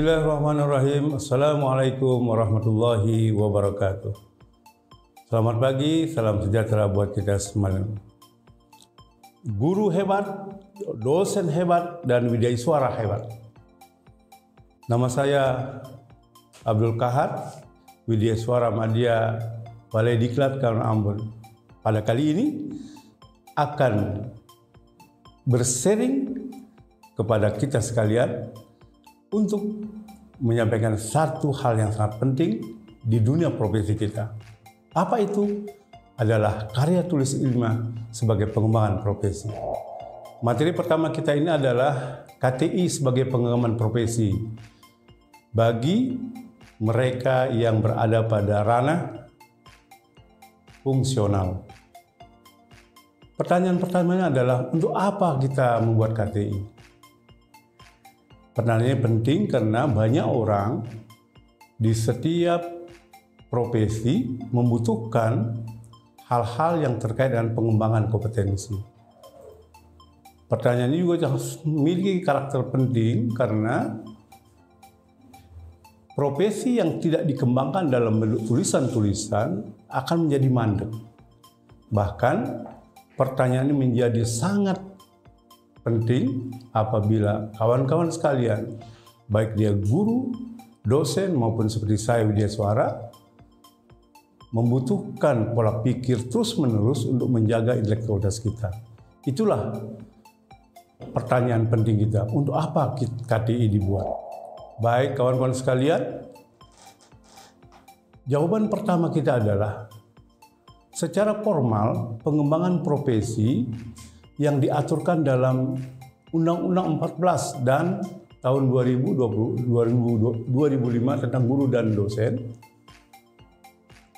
Bismillahirrahmanirrahim. Assalamualaikum warahmatullahi wabarakatuh. Selamat pagi, salam sejahtera buat kita semuanya. Guru hebat, dosen hebat, dan widyaswara hebat. Nama saya Abdul Kahar, widyaswara Madya Balai Diklat Kabupaten Ambon. Pada kali ini akan bersharing kepada kita sekalian untuk menyampaikan satu hal yang sangat penting di dunia profesi kita. Apa itu? Adalah karya tulis ilmiah sebagai pengembangan profesi. Materi pertama kita ini adalah KTI sebagai pengembangan profesi bagi mereka yang berada pada ranah fungsional. Pertanyaan pertamanya adalah, untuk apa kita membuat KTI? Pertanyaannya penting karena banyak orang di setiap profesi membutuhkan hal-hal yang terkait dengan pengembangan kompetensi. Pertanyaan ini juga memiliki karakter penting karena profesi yang tidak dikembangkan dalam bentuk tulisan-tulisan akan menjadi mandek. Bahkan pertanyaan ini menjadi sangat penting apabila kawan-kawan sekalian, baik dia guru, dosen maupun seperti saya widyaswara, membutuhkan pola pikir terus-menerus untuk menjaga intelektualitas kita. Itulah pertanyaan penting kita, untuk apa KTI dibuat? Baik kawan-kawan sekalian, jawaban pertama kita adalah secara formal pengembangan profesi yang diaturkan dalam Undang-Undang 14 dan tahun 2005 tentang guru dan dosen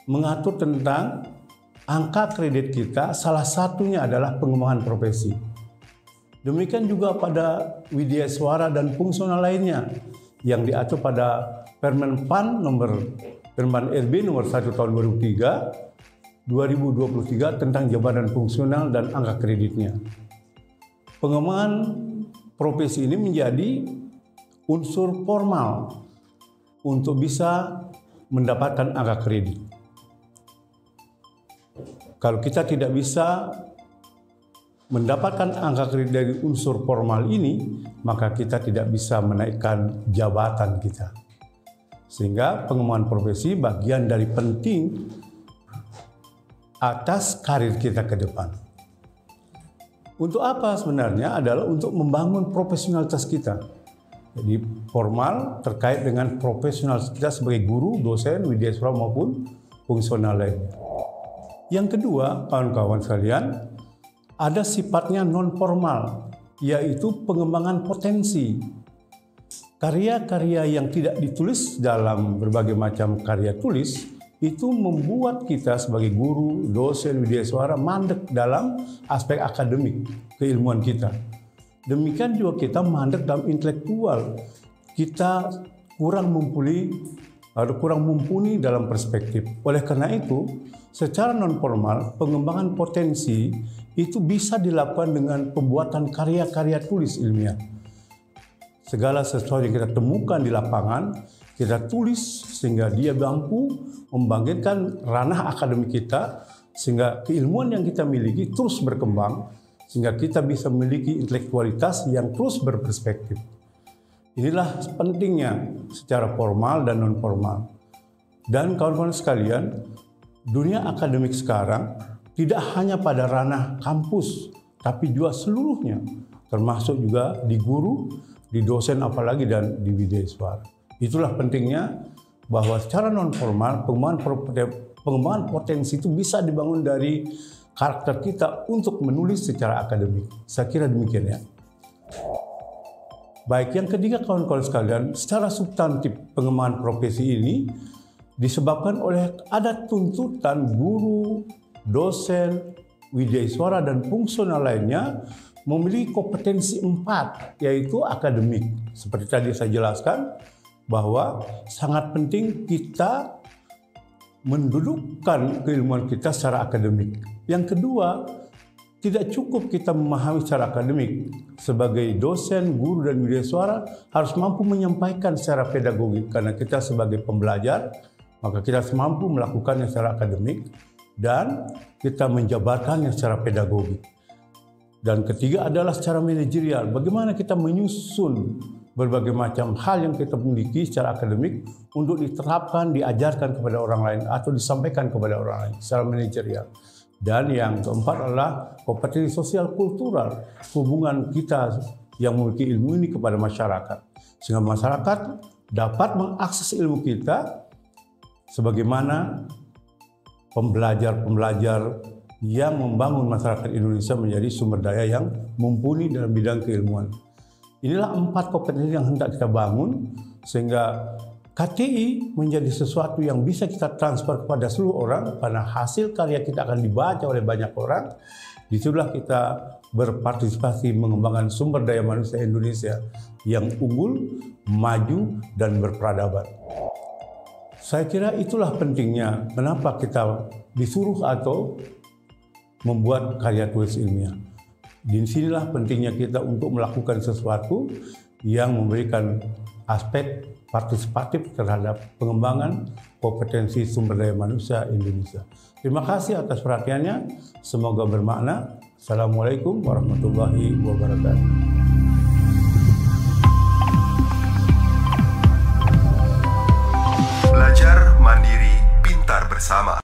mengatur tentang angka kredit kita, salah satunya adalah pengembangan profesi. Demikian juga pada widyaswara dan fungsional lainnya yang diatur pada Permen RB nomor 1 tahun 2023 tentang jabatan fungsional dan angka kreditnya. Pengembangan profesi ini menjadi unsur formal untuk bisa mendapatkan angka kredit. Kalau kita tidak bisa mendapatkan angka kredit dari unsur formal ini, maka kita tidak bisa menaikkan jabatan kita. Sehingga pengembangan profesi bagian dari penting atas karir kita ke depan. Untuk apa sebenarnya? Adalah untuk membangun profesionalitas kita. Jadi formal terkait dengan profesionalitas kita sebagai guru, dosen, widyaswara maupun fungsional lainnya. Yang kedua, kawan-kawan sekalian, ada sifatnya non formal, yaitu pengembangan potensi. Karya-karya yang tidak ditulis dalam berbagai macam karya tulis itu membuat kita sebagai guru, dosen, widyaswara mandek dalam aspek akademik, keilmuan kita. Demikian juga kita mandek dalam intelektual. Kita kurang mumpuni dalam perspektif. Oleh karena itu, secara non-formal, pengembangan potensi itu bisa dilakukan dengan pembuatan karya-karya tulis ilmiah. Segala sesuatu yang kita temukan di lapangan, kita tulis sehingga dia mampu membangkitkan ranah akademik kita, sehingga keilmuan yang kita miliki terus berkembang, sehingga kita bisa memiliki intelektualitas yang terus berperspektif. Inilah pentingnya secara formal dan non-formal. Dan kawan-kawan sekalian, dunia akademik sekarang tidak hanya pada ranah kampus, tapi juga seluruhnya, termasuk juga di guru, di dosen apalagi dan di widyaswara. Itulah pentingnya bahwa secara non-formal pengembangan potensi itu bisa dibangun dari karakter kita untuk menulis secara akademik. Saya kira demikian ya. Baik, yang ketiga kawan-kawan sekalian, secara substantif pengembangan profesi ini disebabkan oleh ada tuntutan guru, dosen, widyaswara dan fungsional lainnya memiliki kompetensi 4, yaitu akademik. Seperti tadi saya jelaskan, bahwa sangat penting kita mendudukkan keilmuan kita secara akademik. Yang kedua, tidak cukup kita memahami secara akademik. Sebagai dosen, guru, dan media suara harus mampu menyampaikan secara pedagogik. Karena kita sebagai pembelajar, maka kita harus mampu melakukannya secara akademik dan kita menjabarkannya secara pedagogik. Dan ketiga adalah secara manajerial. Bagaimana kita menyusun berbagai macam hal yang kita miliki secara akademik untuk diterapkan, diajarkan kepada orang lain atau disampaikan kepada orang lain secara manajerial. Dan yang keempat adalah kompetensi sosial kultural, hubungan kita yang memiliki ilmu ini kepada masyarakat. Sehingga masyarakat dapat mengakses ilmu kita sebagaimana pembelajar-pembelajar yang membangun masyarakat Indonesia menjadi sumber daya yang mumpuni dalam bidang keilmuan. Inilah 4 kompetensi yang hendak kita bangun sehingga KTI menjadi sesuatu yang bisa kita transfer kepada seluruh orang karena hasil karya kita akan dibaca oleh banyak orang. Disitulah kita berpartisipasi mengembangkan sumber daya manusia Indonesia yang unggul, maju, dan berperadaban. Saya kira itulah pentingnya kenapa kita disuruh atau membuat karya tulis ilmiah. Di sinilah pentingnya kita untuk melakukan sesuatu yang memberikan aspek partisipatif terhadap pengembangan kompetensi sumber daya manusia Indonesia. Terima kasih atas perhatiannya. Semoga bermakna. Assalamualaikum warahmatullahi wabarakatuh. Belajar mandiri, pintar bersama.